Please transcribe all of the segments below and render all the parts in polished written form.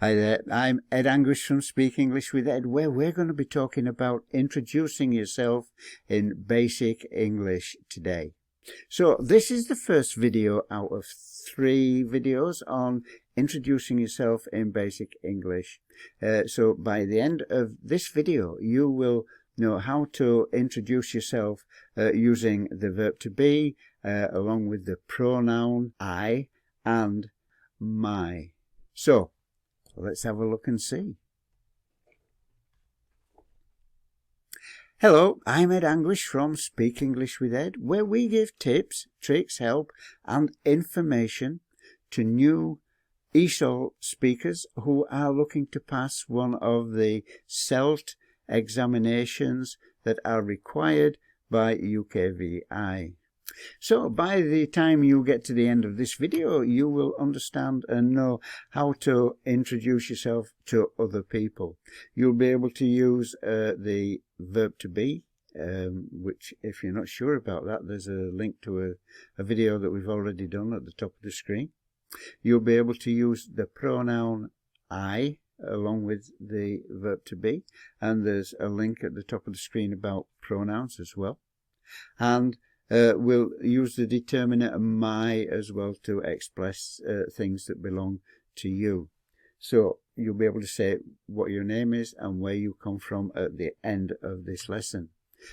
Hi there, I'm Ed Anguish from Speak English with Ed, where we're going to be talking about introducing yourself in basic English today. So this is the first video out of 3 videos on introducing yourself in basic English. So by the end of this video, you will know how to introduce yourself using the verb to be, along with the pronoun I and my. So let's have a look and see. Hello, I'm Ed Anguish from Speak English with Ed, where we give tips, tricks, help and information to new ESOL speakers who are looking to pass one of the SELT examinations that are required by UKVI. So by the time you get to the end of this video, you will understand and know how to introduce yourself to other people. You'll be able to use the verb to be, which if you're not sure about that, there's a link to a video that we've already done at the top of the screen. You'll be able to use the pronoun I along with the verb to be, and there's a link at the top of the screen about pronouns as well. And we'll use the determiner my as well to express things that belong to you. So you'll be able to say what your name is and where you come from at the end of this lesson.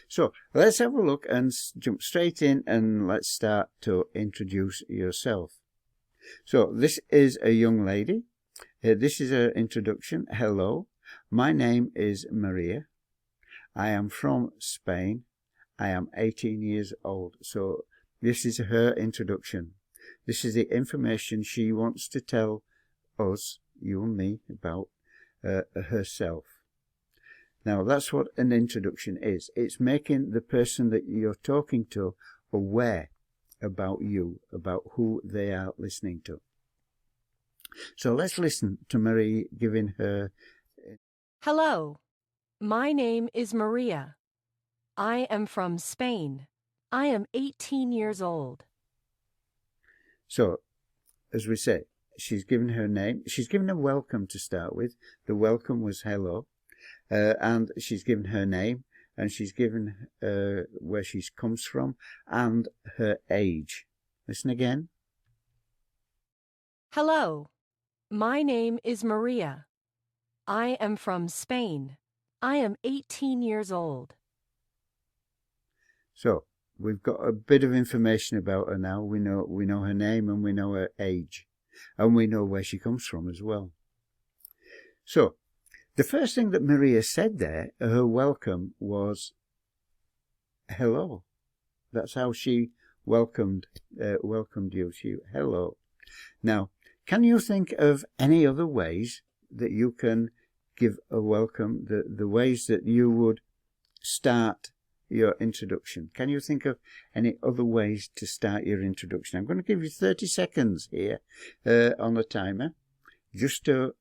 So let's have a look and jump straight in, and let's start to introduce yourself. So this is a young lady. This is her introduction. Hello, my name is Maria. I am from Spain. I am 18 years old. So this is her introduction. This is the information she wants to tell us, you and me, about herself. Now that's what an introduction is. It's making the person that you're talking to aware about you, about who they are listening to. So let's listen to Marie giving her. Hello, my name is Maria. I am from Spain. I am 18 years old. So, as we say, she's given her name. She's given a welcome to start with. The welcome was hello. And she's given her name, and she's given where she comes from and her age. Listen again. Hello, my name is Maria. I am from Spain. I am 18 years old. So we've got a bit of information about her now. We know her name, and we know her age, and we know where she comes from as well. So the first thing that Maria said there, her welcome, was hello. That's how she welcomed you. Hello. Now, can you think of any other ways that you can give a welcome? The ways that you would start your introduction. Can you think of any other ways to start your introduction? I'm going to give you 30 seconds here on the timer, just to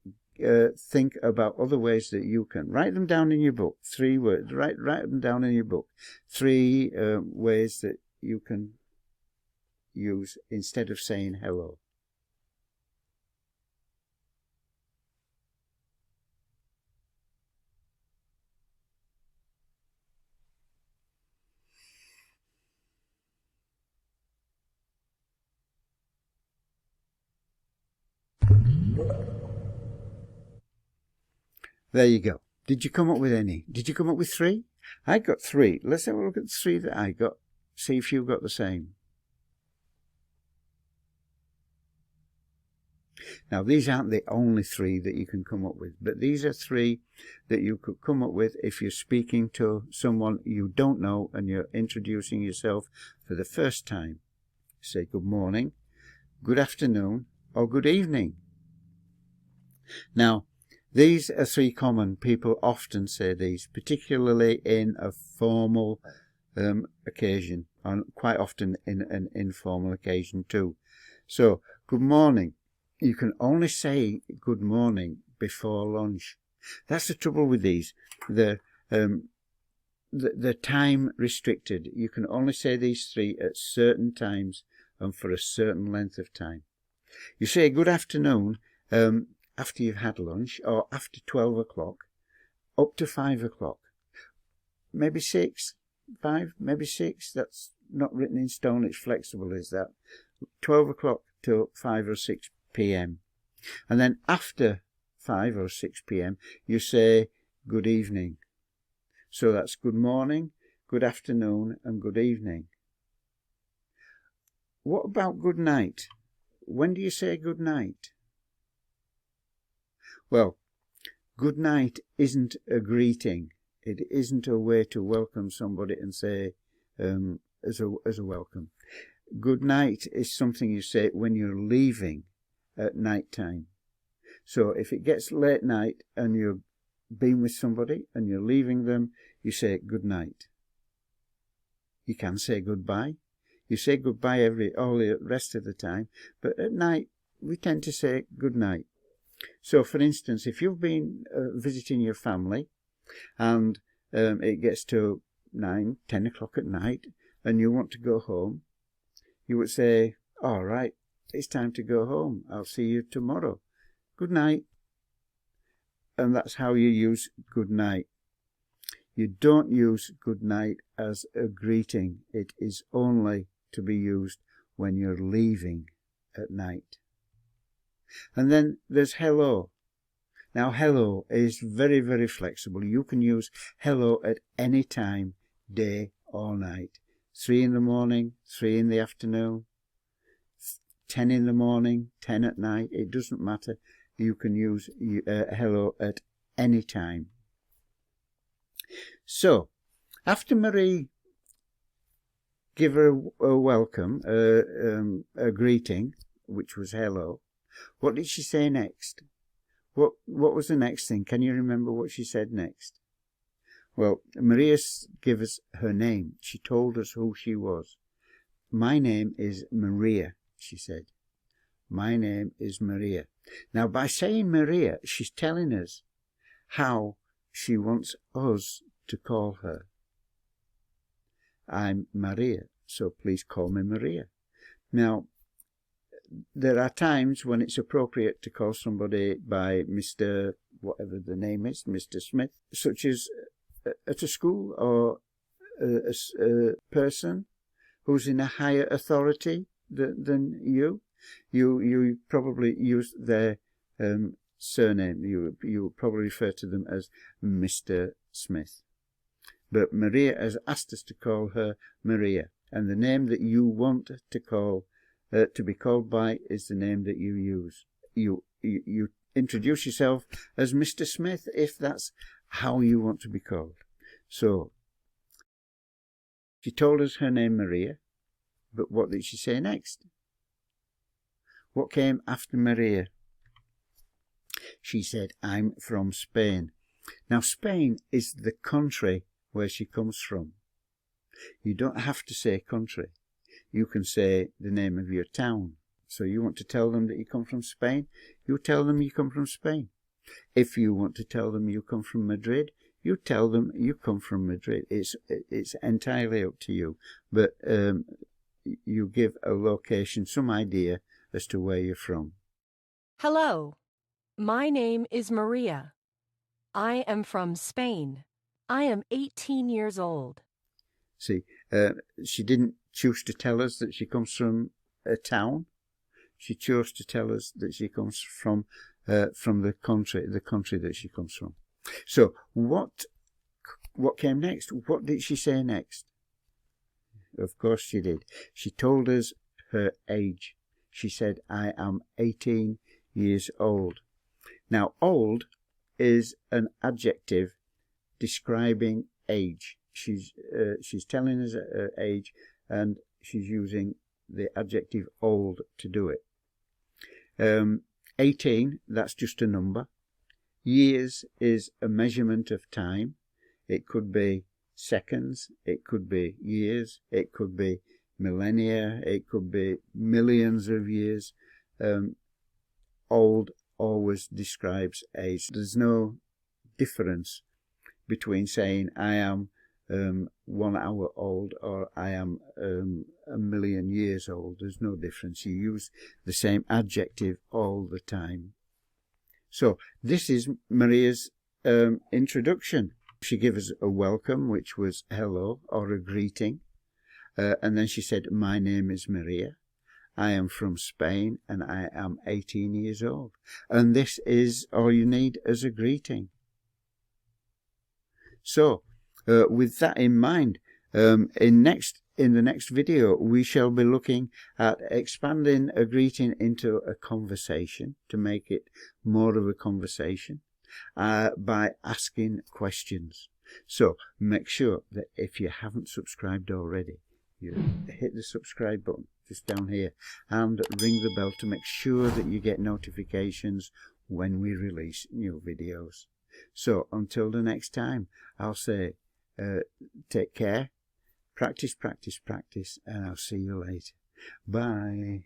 think about other ways that you can write them down in your book. 3 words. Write them down in your book. 3 ways that you can use instead of saying hello. There you go. Did you come up with any? Did you come up with 3? I got 3. Let's have a look at the 3 that I got. See if you got the same. Now, these aren't the only 3 that you can come up with, but these are 3 that you could come up with if you're speaking to someone you don't know and you're introducing yourself for the first time. Say good morning, good afternoon, or good evening. Now, these are 3 common. People often say these, particularly in a formal occasion, and quite often in an informal occasion too. So, good morning. You can only say good morning before lunch. That's the trouble with these. They're time restricted. You can only say these 3 at certain times and for a certain length of time. You say good afternoon after you've had lunch, or after 12 o'clock, up to 5 o'clock. Maybe 6, 5, maybe 6. That's not written in stone, it's flexible, is that? 12 o'clock till 5 or 6 p.m. And then after 5 or 6 p.m. you say good evening. So that's good morning, good afternoon and good evening. What about good night? When do you say good night? Well, good night isn't a greeting. It isn't a way to welcome somebody and say as a welcome. Good night is something you say when you're leaving at night time. So if it gets late night and you've been with somebody and you're leaving them, you say good night. You can say goodbye. You say goodbye all the rest of the time, but at night we tend to say good night. So for instance, if you've been visiting your family and it gets to 9, 10 o'clock at night and you want to go home, you would say, all right, it's time to go home. I'll see you tomorrow. Good night. And that's how you use good night. You don't use good night as a greeting. It is only to be used when you're leaving at night. And then there's hello. Now hello is very, very flexible. You can use hello at any time, day or night. 3 in the morning, 3 in the afternoon, 10 in the morning, 10 at night. It doesn't matter. You can use hello at any time. So, after Marie gave her a welcome, a greeting, which was hello, what did she say next? What was the next thing? Can you remember what she said next? Well, Maria gave us her name. She told us who she was. My name is Maria, she said. My name is Maria. Now, by saying Maria, she's telling us how she wants us to call her. I'm Maria, so please call me Maria. Now, there are times when it's appropriate to call somebody by Mr. whatever the name is, Mr. Smith, such as at a school, or a person who's in a higher authority than you. You probably use their surname. You probably refer to them as Mr. Smith. But Maria has asked us to call her Maria, and the name that you want to be called by is the name that you use. You introduce yourself as Mr. Smith if that's how you want to be called. So she told us her name Maria, but what did she say next? What came after Maria? She said, I'm from Spain. Now, Spain is the country where she comes from. You don't have to say country. You can say the name of your town. So you want to tell them that you come from Spain, you tell them you come from Spain. If you want to tell them you come from Madrid, you tell them you come from Madrid. It's entirely up to you. But you give a location, some idea as to where you're from. Hello. My name is Maria. I am from Spain. I am 18 years old. See, she didn't choose to tell us that she comes from a town. She chose to tell us that she comes from the country that she comes from. So what came next? What did she say next? Of course she did. She told us her age. She said, I am 18 years old. Now, old is an adjective describing age. She's telling us her age, and she's using the adjective old to do it. 18, that's just a number. Years is a measurement of time. It could be seconds, it could be years, it could be millennia, it could be millions of years. Old always describes age. There's no difference between saying I am 1 hour old or I am a million years old. There's no difference. You use the same adjective all the time. So this is Maria's introduction. She gave us a welcome, which was hello, or a greeting. And then she said, my name is Maria. I am from Spain and I am 18 years old. And this is all you need as a greeting. So, with that in mind, in the next video, we shall be looking at expanding a greeting into a conversation to make it more of a conversation by asking questions. So, make sure that if you haven't subscribed already, you hit the subscribe button just down here and ring the bell to make sure that you get notifications when we release new videos. So until the next time, I'll say take care, practice, practice, practice, and I'll see you later. Bye.